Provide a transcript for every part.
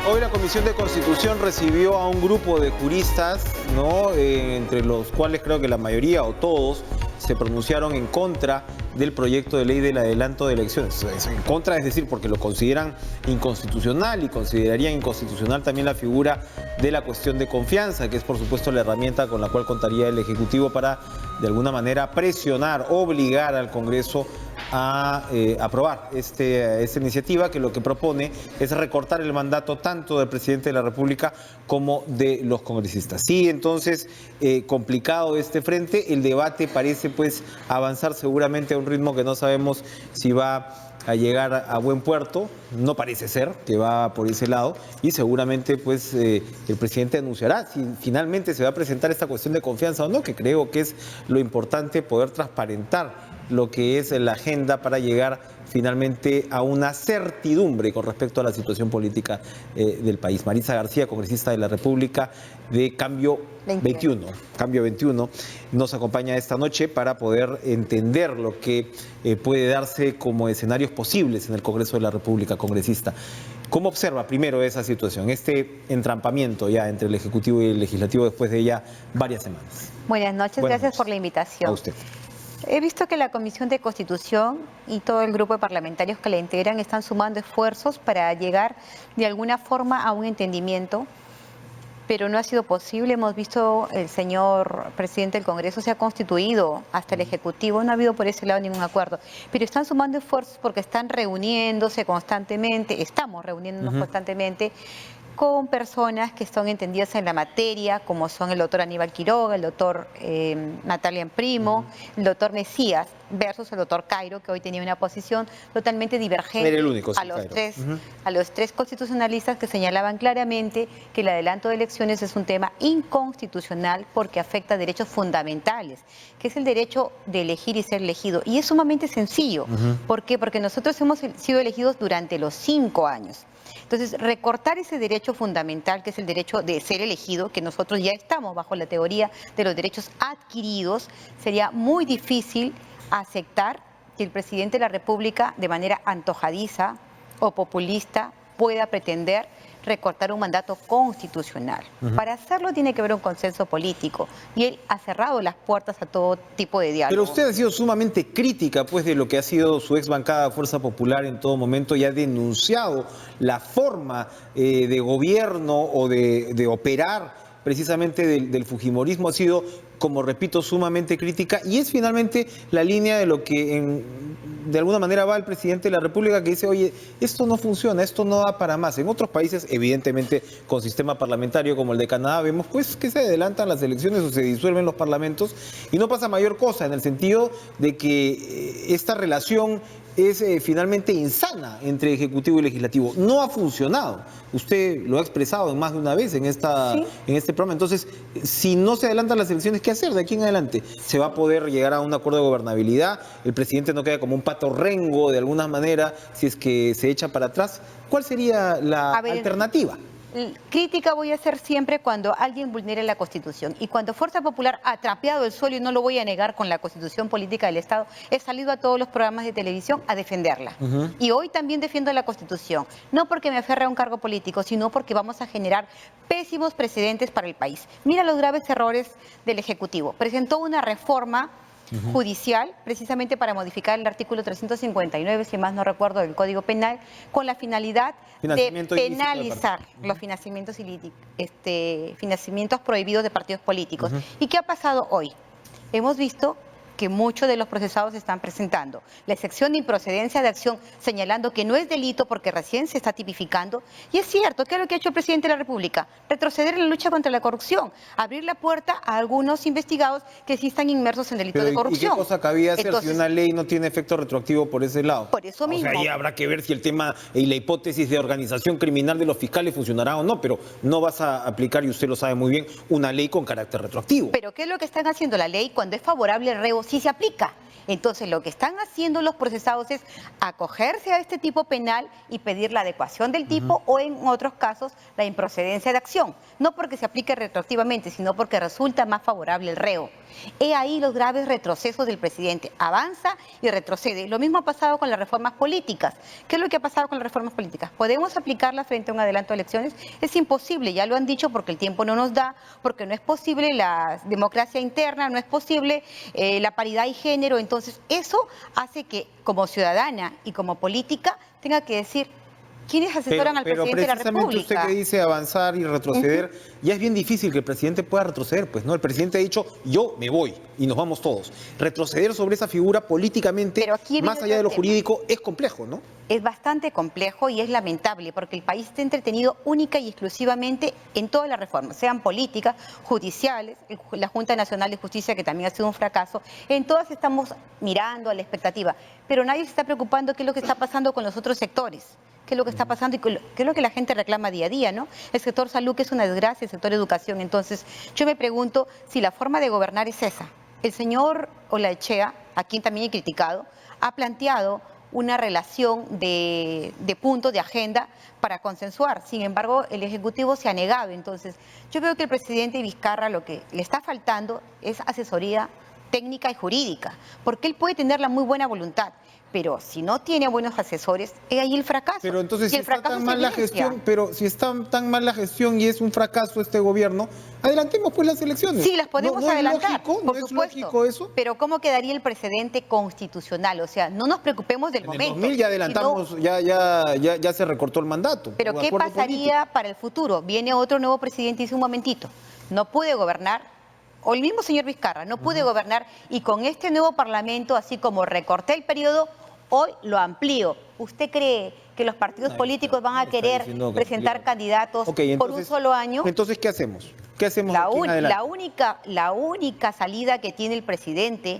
Hoy la Comisión de Constitución recibió a un grupo de juristas, ¿no? Entre los cuales creo que la mayoría o todos se pronunciaron en contra del proyecto de ley del adelanto de elecciones. En contra, es decir, porque lo consideran inconstitucional y considerarían inconstitucional también la figura de la cuestión de confianza, que es por supuesto la herramienta con la cual contaría el Ejecutivo para de alguna manera presionar, obligar al Congreso a aprobar esta iniciativa, que lo que propone es recortar el mandato tanto del presidente de la República como de los congresistas. Sí, entonces, complicado este frente, el debate parece pues avanzar seguramente a un ritmo que no sabemos si va a llegar a buen puerto, no parece ser que va por ese lado, y seguramente pues el presidente anunciará si finalmente se va a presentar esta cuestión de confianza o no, que creo que es lo importante, poder transparentar lo que es la agenda para llegar finalmente a una certidumbre con respecto a la situación política del país. Marisa García, congresista de la República de Cambio 21, Cambio 21, nos acompaña esta noche para poder entender lo que puede darse como escenarios posibles en el Congreso de la República, congresista. ¿Cómo observa primero esa situación, este entrampamiento ya entre el Ejecutivo y el Legislativo después de ya varias semanas? Buenas noches, gracias por la invitación. A usted. He visto que la Comisión de Constitución y todo el grupo de parlamentarios que la integran están sumando esfuerzos para llegar de alguna forma a un entendimiento, pero no ha sido posible. Hemos visto el señor presidente del Congreso se ha constituido, hasta el Ejecutivo, no ha habido por ese lado ningún acuerdo, pero están sumando esfuerzos porque están reuniéndose constantemente, estamos reuniéndonos constantemente con personas que son entendidas en la materia, como son el doctor Aníbal Quiroga, el doctor Natalia Primo, el doctor Mesías, versus el doctor Cairo, que hoy tenía una posición totalmente divergente. Era el único, sí, a los tres constitucionalistas que señalaban claramente que el adelanto de elecciones es un tema inconstitucional porque afecta a derechos fundamentales, que es el derecho de elegir y ser elegido. Y es sumamente sencillo. ¿Por qué? Porque nosotros hemos sido elegidos durante los 5 años. Entonces, recortar ese derecho fundamental, que es el derecho de ser elegido, que nosotros ya estamos bajo la teoría de los derechos adquiridos, sería muy difícil aceptar que el presidente de la República, de manera antojadiza o populista, pueda pretender recortar un mandato constitucional. Para hacerlo tiene que haber un consenso político y él ha cerrado las puertas a todo tipo de diálogo. Pero usted ha sido sumamente crítica pues de lo que ha sido su ex bancada Fuerza Popular en todo momento y ha denunciado la forma de gobierno o de operar precisamente del fujimorismo. Ha sido, como repito, sumamente crítica y es finalmente la línea de lo que de alguna manera va el presidente de la República, que dice, oye, esto no funciona, esto no da para más. En otros países, evidentemente, con sistema parlamentario como el de Canadá, vemos pues que se adelantan las elecciones o se disuelven los parlamentos y no pasa mayor cosa, en el sentido de que esta relación es finalmente insana entre Ejecutivo y Legislativo. No ha funcionado. Usted lo ha expresado en más de una vez en este programa. Entonces, si no se adelantan las elecciones, ¿qué hacer de aquí en adelante? ¿Se va a poder llegar a un acuerdo de gobernabilidad? ¿El presidente no queda como un pato rengo de alguna manera si es que se echa para atrás? ¿Cuál sería la alternativa? Crítica voy a hacer siempre cuando alguien vulnere la Constitución. Y cuando Fuerza Popular ha trapeado el suelo, y no lo voy a negar, con la Constitución política del Estado, he salido a todos los programas de televisión a defenderla. Y hoy también defiendo la Constitución. No porque me aferre a un cargo político, sino porque vamos a generar pésimos precedentes para el país. Mira los graves errores del Ejecutivo. Presentó una reforma judicial, precisamente para modificar el artículo 359, si más no recuerdo, del Código Penal, con la finalidad de penalizar los financiamientos financiamientos prohibidos de partidos políticos. ¿Y qué ha pasado hoy? Hemos visto que muchos de los procesados están presentando la excepción de improcedencia de acción, señalando que no es delito porque recién se está tipificando. Y es cierto, ¿qué es lo que ha hecho el presidente de la República? Retroceder en la lucha contra la corrupción, abrir la puerta a algunos investigados que sí están inmersos en delitos de corrupción. ¿Y qué cosa cabía hacer si una ley no tiene efecto retroactivo por ese lado? Por eso mismo. O sea, ahí habrá que ver si el tema y la hipótesis de organización criminal de los fiscales funcionará o no, pero no vas a aplicar, y usted lo sabe muy bien, una ley con carácter retroactivo. Pero ¿qué es lo que están haciendo? La ley, cuando es favorable al reo, sí se aplica. Entonces, lo que están haciendo los procesados es acogerse a este tipo penal y pedir la adecuación del tipo o, en otros casos, la improcedencia de acción. No porque se aplique retroactivamente, sino porque resulta más favorable el reo. He ahí los graves retrocesos del presidente. Avanza y retrocede. Lo mismo ha pasado con las reformas políticas. ¿Qué es lo que ha pasado con las reformas políticas? ¿Podemos aplicarlas frente a un adelanto de elecciones? Es imposible, ya lo han dicho, porque el tiempo no nos da, porque no es posible la democracia interna, no es posible la paridad y género. Entonces, eso hace que como ciudadana y como política tenga que decir quiénes asesoran al presidente de la República. Usted que dice avanzar y retroceder, ya es bien difícil que el presidente pueda retroceder, pues no, el presidente ha dicho, yo me voy y nos vamos todos. Retroceder sobre esa figura políticamente, más allá de lo jurídico, es complejo, ¿no? Es bastante complejo y es lamentable porque el país está entretenido única y exclusivamente en todas las reformas, sean políticas, judiciales, la Junta Nacional de Justicia, que también ha sido un fracaso. En todas estamos mirando a la expectativa, pero nadie se está preocupando qué es lo que está pasando con los otros sectores. Qué es lo que está pasando y qué es lo que la gente reclama día a día, ¿no? El sector salud, que es una desgracia, el sector educación. Entonces, yo me pregunto si la forma de gobernar es esa. El señor Olaechea, a quien también he criticado, ha planteado una relación de puntos, de agenda para consensuar. Sin embargo, el Ejecutivo se ha negado. Entonces, yo veo que el presidente Vizcarra lo que le está faltando es asesoría técnica y jurídica, porque él puede tener la muy buena voluntad, pero si no tiene buenos asesores, es ahí el fracaso. Pero entonces, si está tan mal la gestión, la gestión y es un fracaso este gobierno, adelantemos pues las elecciones. Sí, las podemos adelantar, es lógico, por ¿no supuesto. es lógico eso? Pero ¿cómo quedaría el precedente constitucional? O sea, no nos preocupemos del momento. En el 2000 ya adelantamos, sino, ya se recortó el mandato. Pero ¿qué pasaría para el futuro? Viene otro nuevo presidente y dice, un momentito, no pude gobernar, o el mismo señor Vizcarra, no pude gobernar, y con este nuevo parlamento, así como recorté el periodo, hoy lo amplío. ¿Usted cree que los partidos políticos van a querer presentar candidatos por un solo año? Entonces, ¿qué hacemos? ¿Qué hacemos aquí en adelante? La única salida que tiene el presidente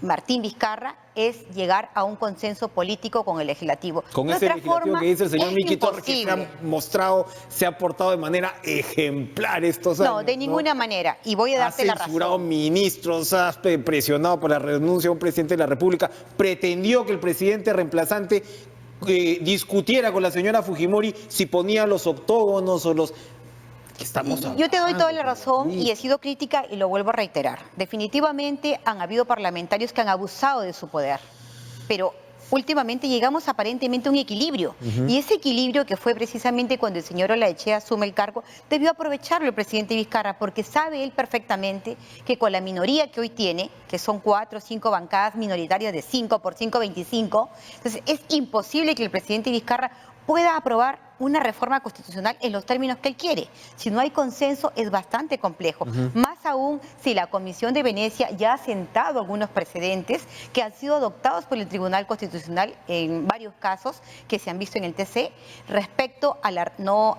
Martín Vizcarra es llegar a un consenso político con el legislativo. Con ese legislativo que dice el señor Miki Torres, que se ha mostrado, se ha portado de manera ejemplar estos años. No, de ninguna manera. Y voy a darte la razón. Ha censurado ministros, ha presionado por la renuncia a un presidente de la República, pretendió que el presidente reemplazante discutiera con la señora Fujimori si ponía los octógonos o los... Yo te doy toda la razón y he sido crítica y lo vuelvo a reiterar. Definitivamente han habido parlamentarios que han abusado de su poder, pero últimamente llegamos aparentemente a un equilibrio. Y ese equilibrio, que fue precisamente cuando el señor Olaechea asume el cargo, debió aprovecharlo el presidente Vizcarra, porque sabe él perfectamente que con la minoría que hoy tiene, que son 4 o 5 bancadas minoritarias de 5 por 5, 25, entonces es imposible que el presidente Vizcarra pueda aprobar una reforma constitucional en los términos que él quiere. Si no hay consenso, es bastante complejo. Más aún si la Comisión de Venecia ya ha sentado algunos precedentes que han sido adoptados por el Tribunal Constitucional en varios casos que se han visto en el TC respecto a la no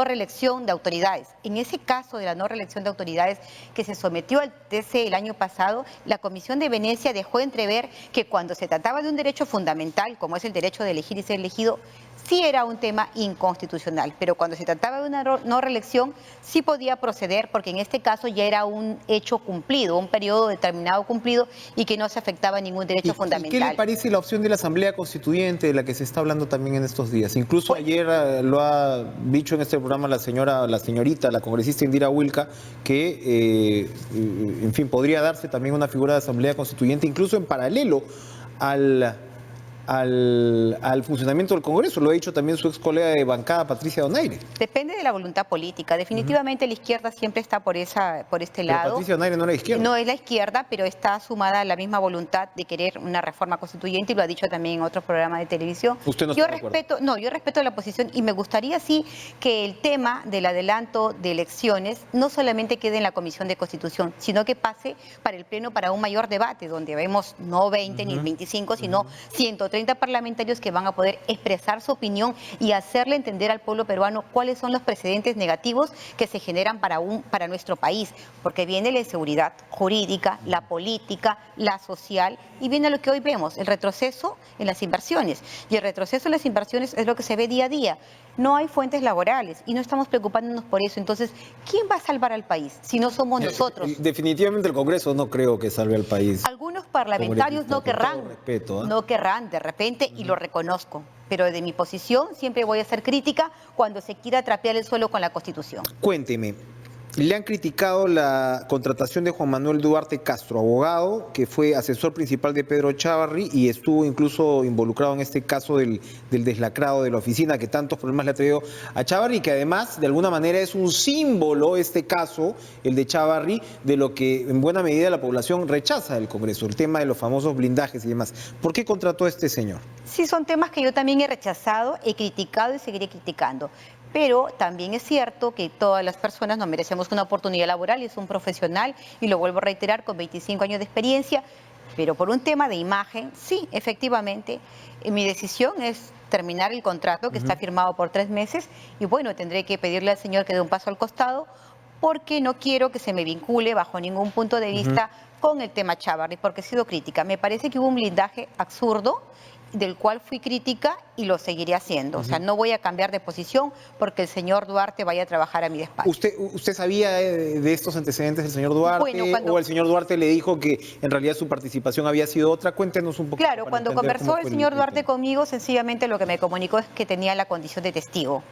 reelección de autoridades. En ese caso de la no reelección de autoridades que se sometió al TC el año pasado, la Comisión de Venecia dejó entrever que cuando se trataba de un derecho fundamental, como es el derecho de elegir y ser elegido, sí era un tema inconstitucional, pero cuando se trataba de una no reelección sí podía proceder, porque en este caso ya era un hecho cumplido, un periodo determinado cumplido y que no se afectaba a ningún derecho fundamental. ¿Y qué le parece la opción de la Asamblea Constituyente, de la que se está hablando también en estos días? Incluso ayer lo ha dicho en este programa la señorita, la congresista Indira Wilca, que, en fin, podría darse también una figura de Asamblea Constituyente, incluso en paralelo al funcionamiento del Congreso. Lo ha dicho también su ex colega de bancada, Patricia Donaire. Depende de la voluntad política. Definitivamente la izquierda siempre está por este lado. Pero Patricia Donaire no es la izquierda. No es la izquierda, pero está sumada a la misma voluntad de querer una reforma constituyente, y lo ha dicho también en otros programas de televisión. ¿Usted no está de acuerdo? Yo respeto la posición, y me gustaría sí que el tema del adelanto de elecciones no solamente quede en la Comisión de Constitución, sino que pase para el Pleno, para un mayor debate, donde vemos no 20 ni 25, sino 130 parlamentarios que van a poder expresar su opinión y hacerle entender al pueblo peruano cuáles son los precedentes negativos que se generan para nuestro país, porque viene la inseguridad jurídica, la política, la social, y viene lo que hoy vemos, el retroceso en las inversiones. Y el retroceso en las inversiones es lo que se ve día a día. No hay fuentes laborales y no estamos preocupándonos por eso. Entonces, ¿quién va a salvar al país si no somos nosotros? Definitivamente el Congreso no creo que salve al país. Algunos parlamentarios no querrán de repente, y lo reconozco, pero de mi posición siempre voy a ser crítica cuando se quiera trapear el suelo con la Constitución. Cuénteme, Le han criticado la contratación de Juan Manuel Duarte Castro, abogado que fue asesor principal de Pedro Chávarri y estuvo incluso involucrado en este caso del deslacrado de la oficina que tantos problemas le ha traído a Chávarri, que además de alguna manera es un símbolo este caso, el de Chávarri, de lo que en buena medida la población rechaza del Congreso, el tema de los famosos blindajes y demás. ¿Por qué contrató a este señor? Sí, son temas que yo también he rechazado, he criticado y seguiré criticando. Pero también es cierto que todas las personas nos merecemos una oportunidad laboral y es un profesional, y lo vuelvo a reiterar, con 25 años de experiencia, pero por un tema de imagen, sí, efectivamente, mi decisión es terminar el contrato que está firmado por 3 meses y bueno, tendré que pedirle al señor que dé un paso al costado porque no quiero que se me vincule bajo ningún punto de vista con el tema Chávarri, porque he sido crítica. Me parece que hubo un blindaje absurdo del cual fui crítica y lo seguiré haciendo. O sea, no voy a cambiar de posición porque el señor Duarte vaya a trabajar a mi despacho. ¿Usted sabía de estos antecedentes del señor Duarte? Bueno, ¿O el señor Duarte le dijo que en realidad su participación había sido otra? Cuéntenos un poco. Claro, cuando conversó el señor Duarte conmigo, sencillamente lo que me comunicó es que tenía la condición de testigo.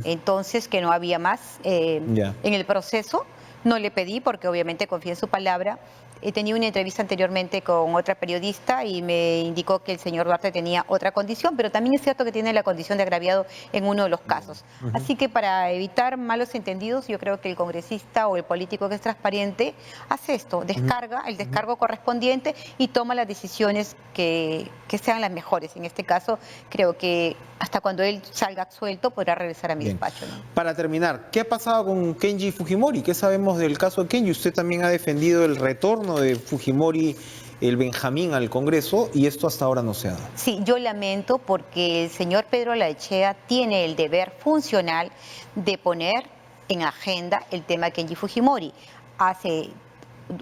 Entonces, que no había más en el proceso. No le pedí porque obviamente confío en su palabra. He tenido una entrevista anteriormente con otra periodista y me indicó que el señor Duarte tenía otra condición, pero también es cierto que tiene la condición de agraviado en uno de los casos. Así que para evitar malos entendidos, yo creo que el congresista o el político que es transparente hace esto, descarga el descargo correspondiente y toma las decisiones que sean las mejores. En este caso, creo que hasta cuando él salga suelto podrá regresar a mi despacho, ¿no? Para terminar, ¿qué ha pasado con Kenji Fujimori? ¿Qué sabemos del caso de Kenji? Usted también ha defendido el retorno de Fujimori, el Benjamín, al Congreso, y esto hasta ahora no se ha dado. Sí, yo lamento porque el señor Pedro Laechea tiene el deber funcional de poner en agenda el tema Kenji Fujimori. Hace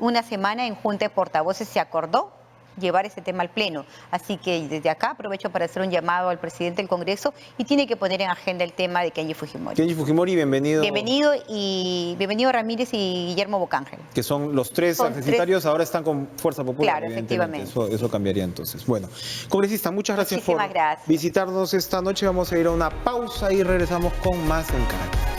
una semana en Junta de Portavoces se acordó llevar ese tema al Pleno. Así que desde acá aprovecho para hacer un llamado al presidente del Congreso y tiene que poner en agenda el tema de Kenji Fujimori. Kenji Fujimori, bienvenido. Bienvenido Ramírez y Guillermo Bocángel. Que son los tres adjudicatarios, ahora están con Fuerza Popular. Claro, efectivamente. Eso cambiaría entonces. Bueno, congresista, muchas gracias por visitarnos esta noche. Vamos a ir a una pausa y regresamos con más en Caracas.